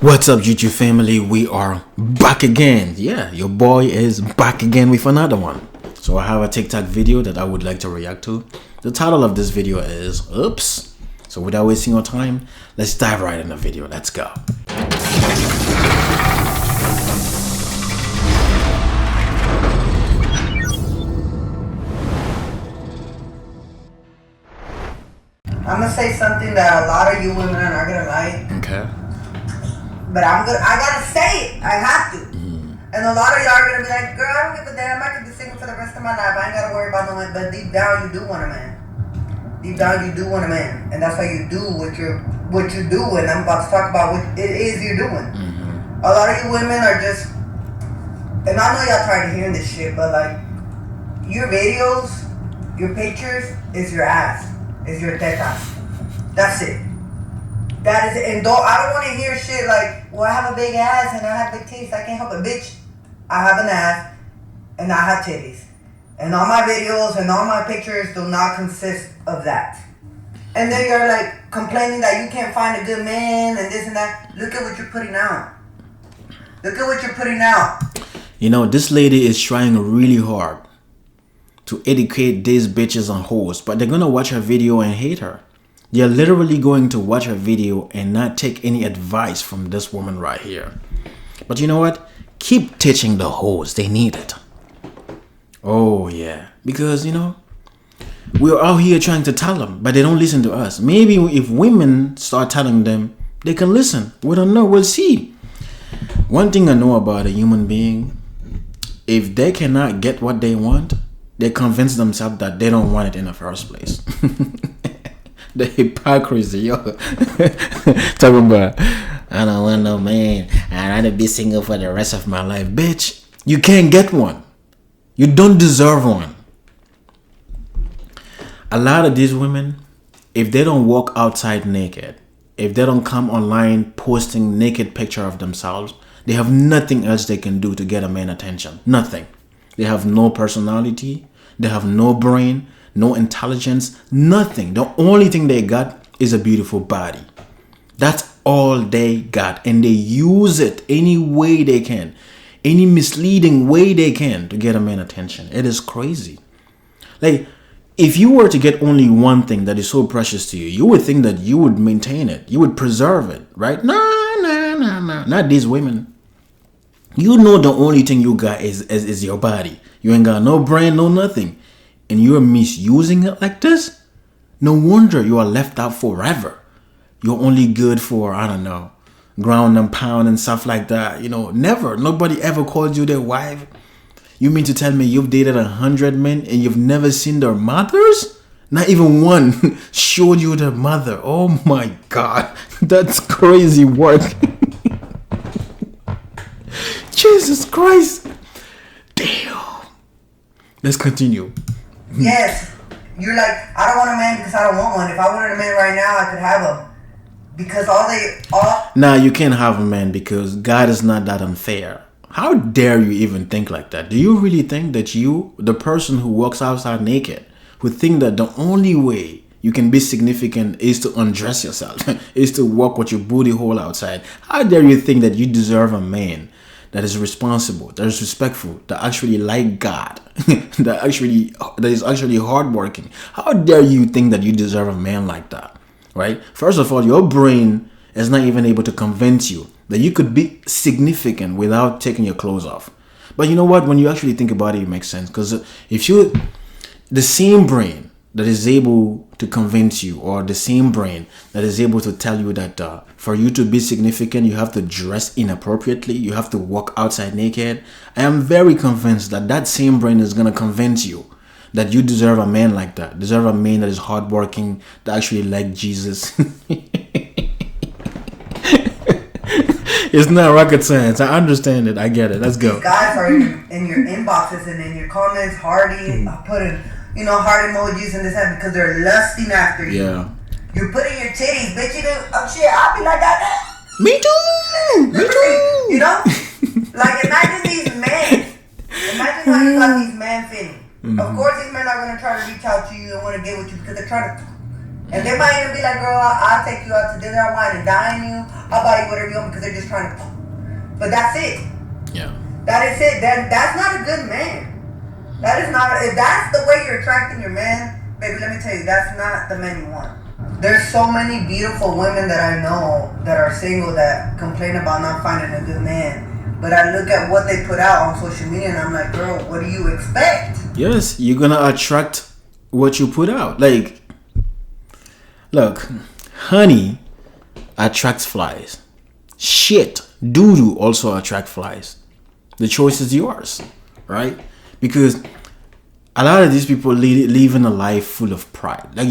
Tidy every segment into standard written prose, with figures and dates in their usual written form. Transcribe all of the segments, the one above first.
What's up, YouTube family? We are back again. Yeah, your boy is back again with another one. So I have a TikTok video that I would like to react to. The title of this video is Oops. So without wasting your time, let's dive right in the video. Let's go. I'm gonna say something that a lot of you women are not gonna like. Okay. But I gotta say it. I have to. And a lot of y'all are gonna be like, girl, I don't give a damn. I could be single for the rest of my life. I ain't gotta worry about no man. But deep down, you do want a man. Deep down, you do want a man. And that's why you do what you do. And I'm about to talk about what it is you're doing. A lot of you women are just, and I know y'all tired of hearing this shit, but like, your videos, your pictures is your ass. Is your tetas. That's it. That is it. And I don't want to hear shit like, well, I have a big ass and I have big titties. I can't help it. Bitch, I have an ass and I have titties. And all my videos and all my pictures do not consist of that. And then you're like complaining that you can't find a good man and this and that. Look at what you're putting out. Look at what you're putting out. You know, this lady is trying really hard to educate these bitches on hoes, but they're gonna watch her video and hate her. They're literally going to watch her video and not take any advice from this woman right here. But you know what? Keep teaching the hoes. They need it. Oh yeah, because you know, we're out here trying to tell them, but they don't listen to us. Maybe if women start telling them, they can listen. We don't know. We'll see. One thing I know about a human being, if they cannot get what they want, they convince themselves that they don't want it in the first place. The hypocrisy, yo. Talking about, I don't want no man. I'd rather be single for the rest of my life. Bitch, you can't get one. You don't deserve one. A lot of these women, if they don't walk outside naked, if they don't come online posting naked picture of themselves, they have nothing else they can do to get a man's attention. Nothing. They have no personality. They have no brain, no intelligence, nothing. The only thing they got is a beautiful body. That's all they got. And they use it any way they can, any misleading way they can to get a man's attention. It is crazy. Like, if you were to get only one thing that is so precious to you, you would think that you would maintain it. You would preserve it, right? No. Not these women. You know the only thing you got is your body. You ain't got no brain, no nothing. And you're misusing it like this? No wonder you are left out forever. You're only good for, I don't know, ground and pound and stuff like that. You know, never. Nobody ever called you their wife. You mean to tell me you've dated 100 men and you've never seen their mothers? Not even one showed you their mother. Oh my God. That's crazy work. Jesus Christ. Damn. Let's continue. Yes. You're like, I don't want a man because I don't want one. If I wanted a man right now, I could have him. Because Nah, you can't have a man because God is not that unfair. How dare you even think like that? Do you really think that you, the person who walks outside naked, who think that the only way you can be significant is to undress yourself, is to walk with your booty hole outside? How dare you think that you deserve a man that is responsible, that is respectful, that actually like God, that is actually hardworking? How dare you think that you deserve a man like that, right? First of all, your brain is not even able to convince you that you could be significant without taking your clothes off. But you know what? When you actually think about it, it makes sense. Because if you, the same brain that is able to convince you, or the same brain that is able to tell you that for you to be significant, you have to dress inappropriately, you have to walk outside naked, I am very convinced that that same brain is going to convince you that you deserve a man like that, deserve a man that is hardworking, that actually like Jesus. It's not rocket science. I understand it. I get it. Let's go. These guys are in your inboxes and in your comments, putting, heart emojis and this and that because they're lusting after you. Yeah. You're putting your titties, bitch. Shit, I'll be like that. Me too. Me too. You know? Like, imagine these men. Imagine how you got these men feeling. Of course, these men are going to try to reach out to you and want to get with you because they're trying to And they might even be like, girl, I'll take you out to dinner, I'll wine and dine you, I'll buy you whatever you want because they're just trying to. But that's it. Yeah. That is it. That's not a good man. That is not. If that's the way you're attracting your man, baby, let me tell you, that's not the man you want. There's so many beautiful women that I know that are single that complain about not finding a good man. But I look at what they put out on social media and I'm like, girl, what do you expect? Yes, you're gonna attract what you put out. Like, look, honey attracts flies. Shit, doo-doo also attract flies. The choice is yours, right? Because a lot of these people living a life full of pride. Like,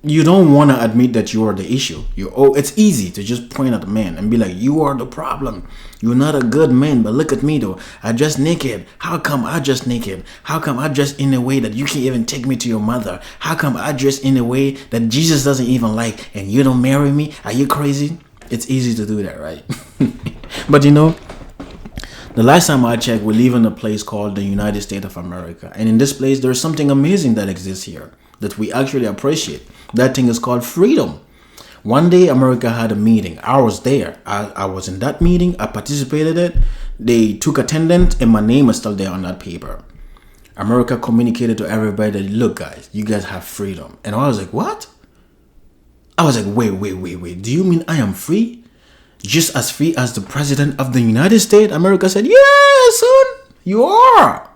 you don't want to admit that you are the issue. It's easy to just point at the man and be like, you are the problem. You're not a good man, but look at me though. I dress naked. How come I dress naked? How come I dress in a way that you can't even take me to your mother? How come I dress in a way that Jesus doesn't even like and you don't marry me? Are you crazy? It's easy to do that, right? But the last time I checked, we live in a place called the United States of America. And in this place, there's something amazing that exists here that we actually appreciate. That thing is called freedom. One day, America had a meeting. I was there. I was in that meeting. I participated in it. They took attendance, and my name is still there on that paper. America communicated to everybody that, look, guys, you guys have freedom. And I was like, what? I was like, wait. Do you mean I am free? Just as free as the president of the United States? America said, yeah, son, you are.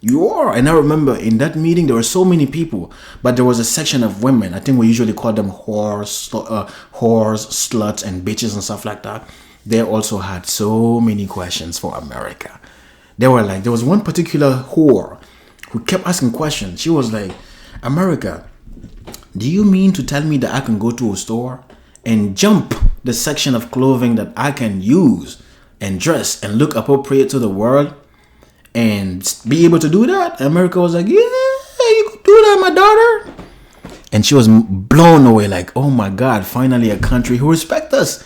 You are. And I remember in that meeting, there were so many people, but there was a section of women. I think we usually call them whores, sluts, and bitches and stuff like that. They also had so many questions for America. There was one particular whore who kept asking questions. She was like, America, do you mean to tell me that I can go to a store and jump the section of clothing that I can use and dress and look appropriate to the world and be able to do that? America was like, yeah, you could do that, my daughter. And she was blown away, like, oh my God, finally a country who respects us.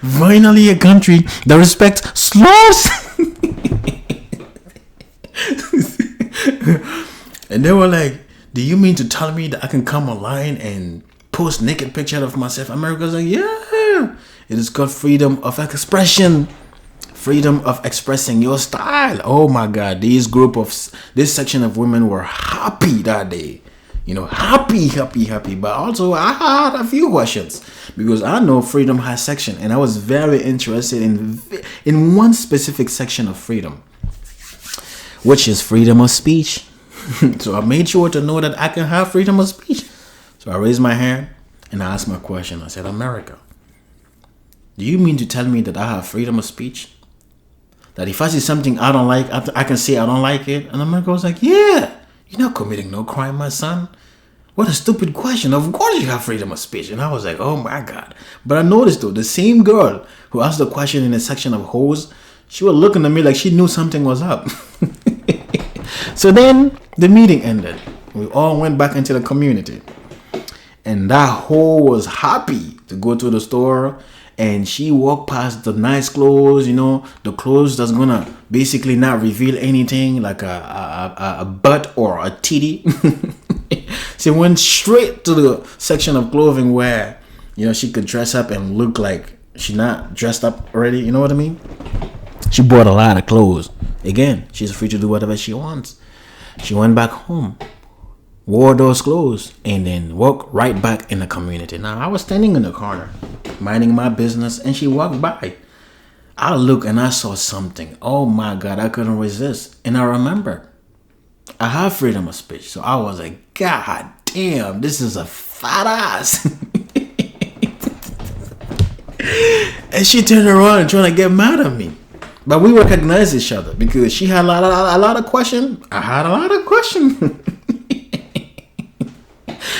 Finally a country that respects sluts. And they were like, do you mean to tell me that I can come online and post naked picture of myself? America's like, yeah. It is called freedom of expression. Freedom of expressing your style. Oh my God. This section of women were happy that day. Happy. But also I had a few questions because I know freedom has section. And I was very interested in one specific section of freedom, which is freedom of speech. So I made sure to know that I can have freedom of speech. So I raised my hand and I asked my question. I said, America, do you mean to tell me that I have freedom of speech? That if I see something I don't like, I can say I don't like it? And America was like, yeah, you're not committing no crime, my son. What a stupid question. Of course you have freedom of speech. And I was like, oh my God. But I noticed though, the same girl who asked the question in the section of hoes, she was looking at me like she knew something was up. So then the meeting ended. We all went back into the community. And that hoe was happy to go to the store. And she walked past the nice clothes, the clothes that's gonna basically not reveal anything like a butt or a titty. She went straight to the section of clothing where, she could dress up and look like she's not dressed up already. You know what I mean? She bought a lot of clothes. Again, she's free to do whatever she wants. She went back home, wore those clothes, and then walked right back in the community. Now, I was standing in the corner, minding my business, and she walked by. I looked and I saw something. Oh my God, I couldn't resist. And I remember, I have freedom of speech. So I was like, God damn, this is a fat ass. And she turned around and trying to get mad at me. But we recognized each other because she had a lot of questions. I had a lot of questions.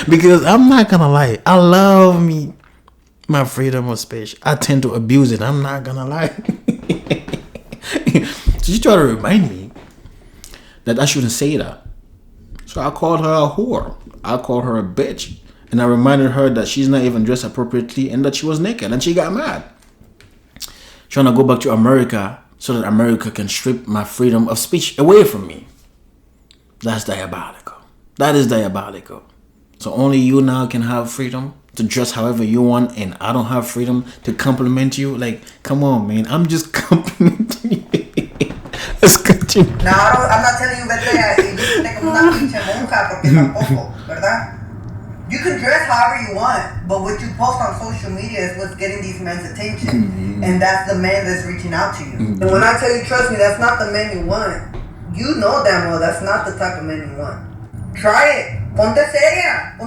Because I'm not gonna lie, I love me my freedom of speech. I tend to abuse it. I'm not gonna lie. So she tried to remind me that I shouldn't say that. So I called her a whore. I called her a bitch. And I reminded her that she's not even dressed appropriately and that she was naked. And she got mad. Trying to go back to America so that America can strip my freedom of speech away from me. That's diabolical. That is diabolical. So only you now can have freedom to dress however you want, and I don't have freedom to compliment you. Like, come on, man. I'm just complimenting you. Let's continue. No, I'm not telling you vete y vístete como una pinche monja, porque tampoco, ¿verdad? You can dress however you want, but what you post on social media is what's getting these men's attention. And that's the man that's reaching out to you. And when I tell you, trust me, that's not the man you want. You know damn well that's not the type of man you want. Try it. Ponte seria,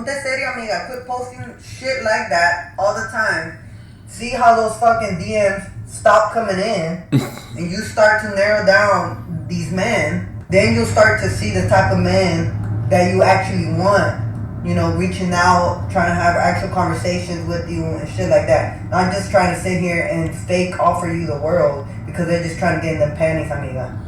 amiga. Quit posting shit like that all the time. See how those fucking DMs stop coming in, and you start to narrow down these men. Then you'll start to see the type of man that you actually want. You know, reaching out, trying to have actual conversations with you and shit like that. Not just trying to sit here and fake offer you the world because they're just trying to get in them panties, amiga.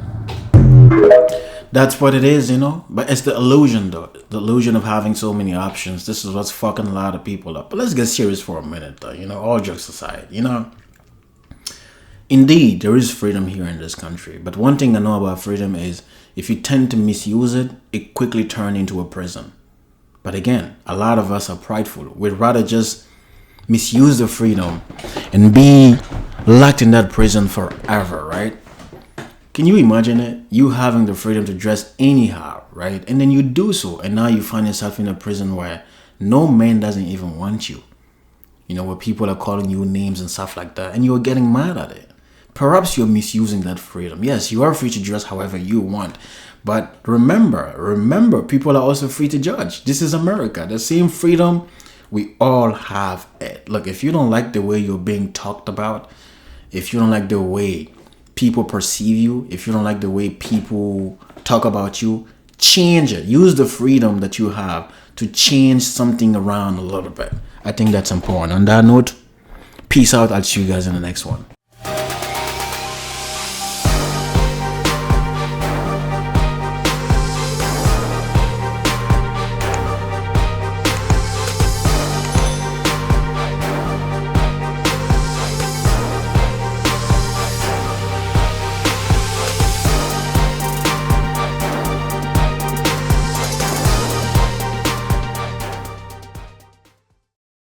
That's what it is, you know. But it's the illusion, though. The illusion of having so many options. This is what's fucking a lot of people up. But let's get serious for a minute, though. You know, all jokes aside, you know. Indeed, there is freedom here in this country. But one thing I know about freedom is if you tend to misuse it, it quickly turns into a prison. But again, a lot of us are prideful. We'd rather just misuse the freedom and be locked in that prison forever, right? Can you imagine it? You having the freedom to dress anyhow, right? And then you do so, and now you find yourself in a prison where no man doesn't even want you. You know, where people are calling you names and stuff like that, and you're getting mad at it. Perhaps you're misusing that freedom. Yes, you are free to dress however you want. But remember, people are also free to judge. This is America. The same freedom, we all have it. Look, if you don't like the way you're being talked about, if you don't like the way people perceive you, if you don't like the way people talk about you, change it. Use the freedom that you have to change something around a little bit. I think that's important. On that note, peace out. I'll see you guys in the next one.